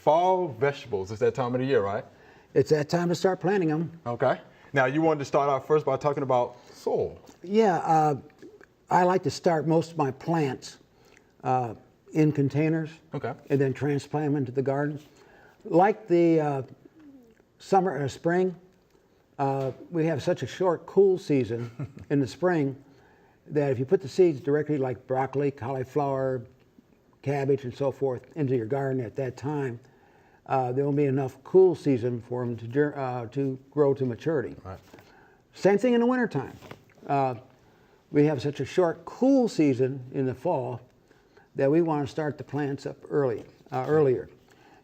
fall vegetables. It's that time of the year, right? It's that time to start planting them. Okay. Now, you wanted to start out first by talking about soil. Yeah, I like to start most of my plants in containers. Okay. And then transplant them into the garden. Like the summer or spring, we have such a short cool season in the spring that if you put the seeds directly, like broccoli, cauliflower, cabbage, and so forth, into your garden at that time, there will be enough cool season for them to grow to maturity. Right. Same thing in the wintertime. We have such a short cool season in the fall that we want to start the plants up earlier.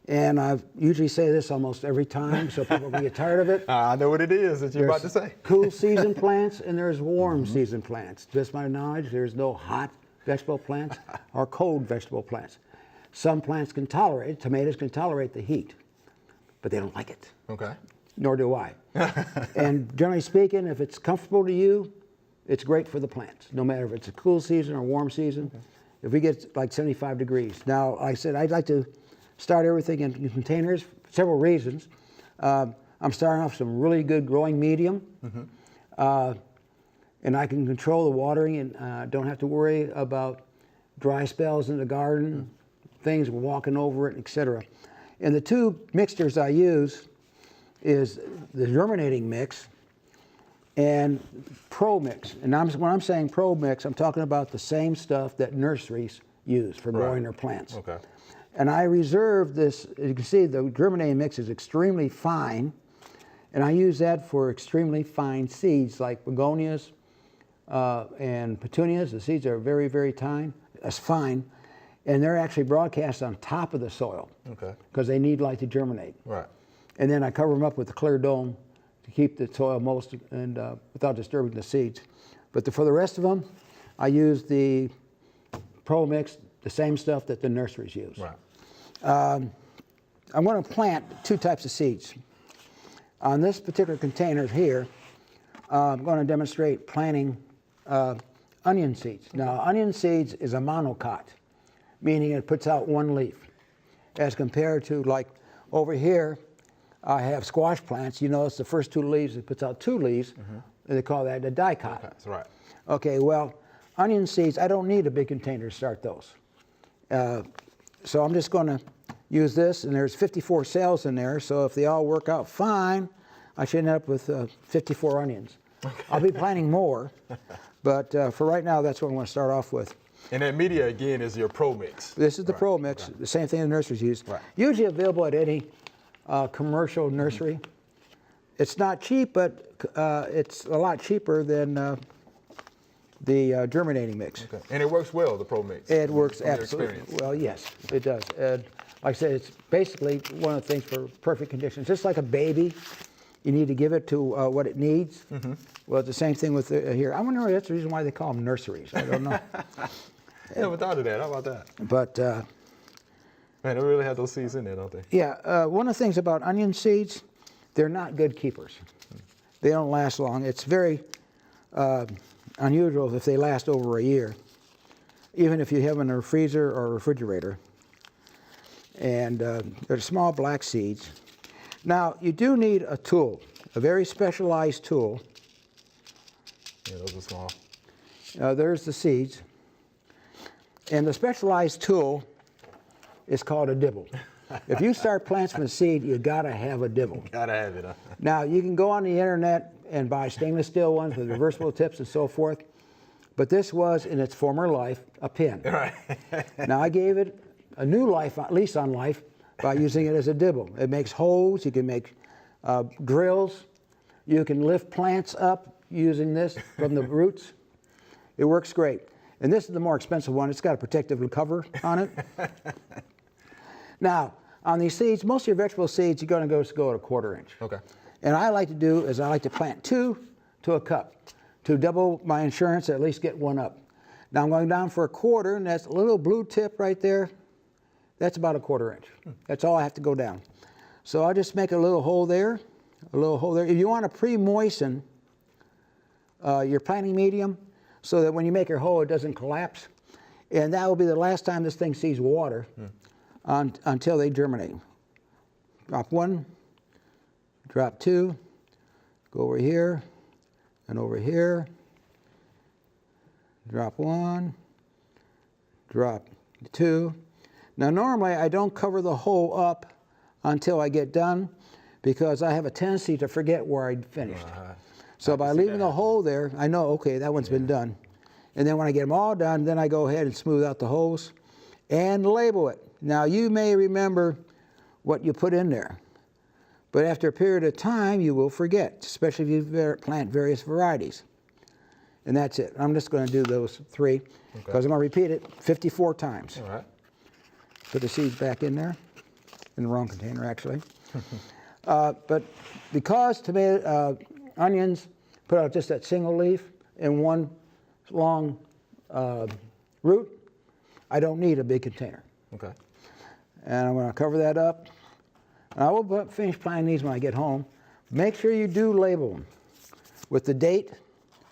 And I usually say this almost every time, so people can get tired of it. I know what it is that you're about to say. Cool season plants and there's warm season plants. Just my knowledge, there's no hot vegetable plants or cold vegetable plants. Some plants can tolerate, tomatoes can tolerate the heat, but they don't like it. Okay. Nor do I. And generally speaking, if it's comfortable to you, it's great for the plants, no matter if it's a cool season or warm season. Okay. If we get like 75 degrees. Now, like I said, I'd like to start everything in containers for several reasons. I'm starting off some really good growing medium, and I can control the watering and don't have to worry about dry spells in the garden, things walking over it, etc. And the two mixtures I use is the germinating mix and Pro Mix. And when I'm saying Pro Mix, I'm talking about the same stuff that nurseries use for growing their plants. Okay. And I reserve this, you can see the germinating mix is extremely fine, and I use that for extremely fine seeds like begonias and petunias. The seeds are very, very fine, and they're actually broadcast on top of the soil. Okay. Because they need light to germinate. Right. And then I cover them up with a clear dome to keep the soil moist and without disturbing the seeds. But for the rest of them, I use the Pro Mix, the same stuff that the nurseries use. Right. I'm going to plant two types of seeds. On this particular container here, I'm going to demonstrate planting onion seeds. Now, onion seeds is a monocot, meaning it puts out one leaf, as compared to, like over here, I have squash plants. You notice the first two leaves, it puts out two leaves, and they call that a dicot. That's right. Okay, well, onion seeds, I don't need a big container to start those. So I'm just going to use this, and there's 54 cells in there, so if they all work out fine, I should end up with 54 onions. Okay. I'll be planting more, but for right now, that's what I'm going to start off with. And that media, again, is your Pro Mix. This is the Pro Mix, the same thing the nurseries use. Right. Usually available at any commercial nursery. It's not cheap, but it's a lot cheaper than the germinating mix. Okay. And it works well, the Pro Mix. It works absolutely well. Yes, it does. And like I said, it's basically one of the things for perfect conditions. Just like a baby, you need to give it to what it needs. Well, it's the same thing with here. I wonder if that's the reason why they call them nurseries. I don't know. Never thought of that. How about that? But man, they really have those seeds in there, don't they? yeah, one of the things about onion seeds, they're not good keepers. They don't last long. It's very unusual if they last over a year, even if you have them in a freezer or refrigerator. And they're small black seeds. Now, you do need a tool, a very specialized tool. Yeah, those are small. There's the seeds. And the specialized tool is called a dibble. If you start plants from a seed, you gotta have a dibble. Gotta have it. Huh? Now, you can go on the internet and buy stainless steel ones with reversible tips and so forth, but this was, in its former life, a pin. Right. Now, I gave it a new life, at least on life, by using it as a dibble. It makes holes, you can make drills, you can lift plants up using this from the roots. It works great. And this is the more expensive one. It's got a protective cover on it. Now, on these seeds, most of your vegetable seeds, you're going to go at a 1/4 inch. Okay. And I like to do is I like to plant 2 to a cup to double my insurance, at least get one up. Now I'm going down for 1/4, and that's a little blue tip right there. That's about a 1/4 inch. That's all I have to go down. So I'll just make a little hole there, a little hole there. If you want to pre-moisten your planting medium so that when you make your hole, it doesn't collapse, and that will be the last time this thing sees water until they germinate. Drop one, drop two, go over here and over here. Drop one, drop two. Now normally I don't cover the hole up until I get done because I have a tendency to forget where I'd finished. So by leaving the hole there, I know, okay, that one's been done. And then when I get them all done, then I go ahead and smooth out the holes and label it. Now you may remember what you put in there, but after a period of time you will forget, especially if you plant various varieties. And that's it. I'm just going to do those three because I'm going to repeat it 54 times. All right. Put the seeds back in there, in the wrong container actually. But because onions put out just that single leaf and one long root, I don't need a big container. Okay. And I'm going to cover that up. And I will finish planting these when I get home. Make sure you do label them with the date,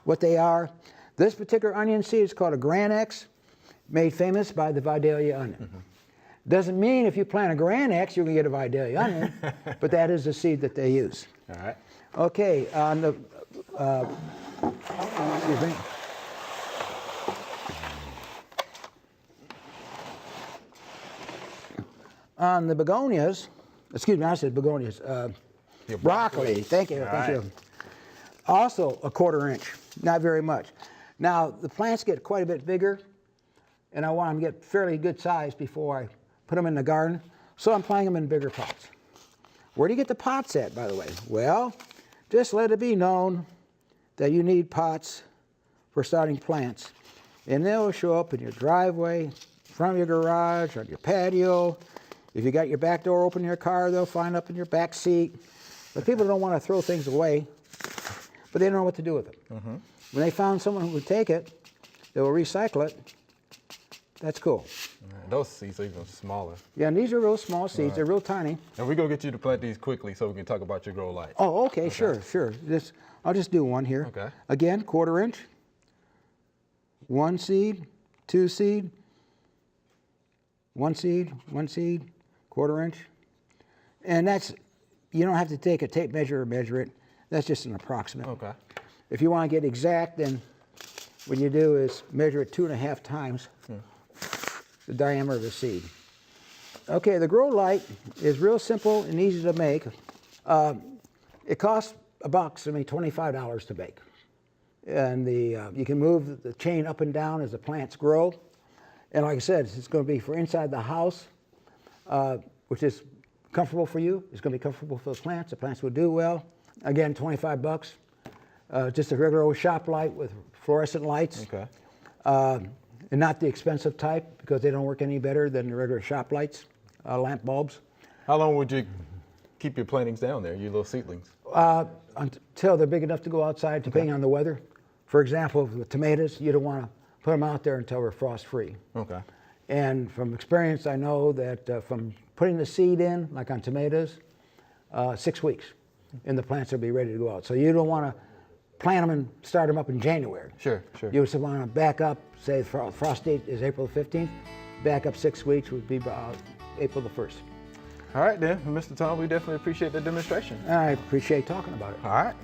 what they are. This particular onion seed is called a Grand X, made famous by the Vidalia onion. Doesn't mean if you plant a Grand X, you're going to get a Vidalia onion, but that is the seed that they use. All right. Okay, on the, excuse me. On the begonias, excuse me, I said begonias, broccoli, thank you, thank you. Also a 1/4 inch, not very much. Now, the plants get quite a bit bigger, and I want them to get fairly good size before I put them in the garden, so I'm planting them in bigger pots. Where do you get the pots at, by the way? Well, just let it be known that you need pots for starting plants, and they'll show up in your driveway, front of your garage, on your patio. If you got your back door open in your car, they'll find up in your back seat. But people don't want to throw things away, but they don't know what to do with it. When they found someone who would take it, they will recycle it. That's cool. Those seeds are even smaller. Yeah, and these are real small seeds. They're real tiny. And we're going to get you to plant these quickly so we can talk about your grow light. Oh, okay, sure. I'll just do one here. Okay. Again, 1/4 inch. One seed, two seed, one seed, 1/4 inch. And that's, you don't have to take a tape measure or measure it. That's just an approximate. Okay. If you want to get exact, then what you do is measure it 2.5 times the diameter of the seed. Okay, the grow light is real simple and easy to make. It costs $1, $25 to make. And you can move the chain up and down as the plants grow. And like I said, it's going to be for inside the house, which is comfortable for you. It's going to be comfortable for the plants. The plants will do well. Again, $25. Just a regular old shop light with fluorescent lights. Okay. And not the expensive type because they don't work any better than the regular shop lights, lamp bulbs. How long would you keep your plantings down there, your little seedlings? Until they're big enough to go outside, depending on the weather. For example, with tomatoes, you don't want to put them out there until they're frost-free. Okay. And from experience, I know that from putting the seed in, like on tomatoes, 6 weeks, and the plants will be ready to go out. So you don't want to plant them and start them up in January. Sure. You just want to back up, say the frost date is April 15th, back up 6 weeks would be about April the 1st. All right, then, Mr. Tom, we definitely appreciate the demonstration. I appreciate talking about it. All right.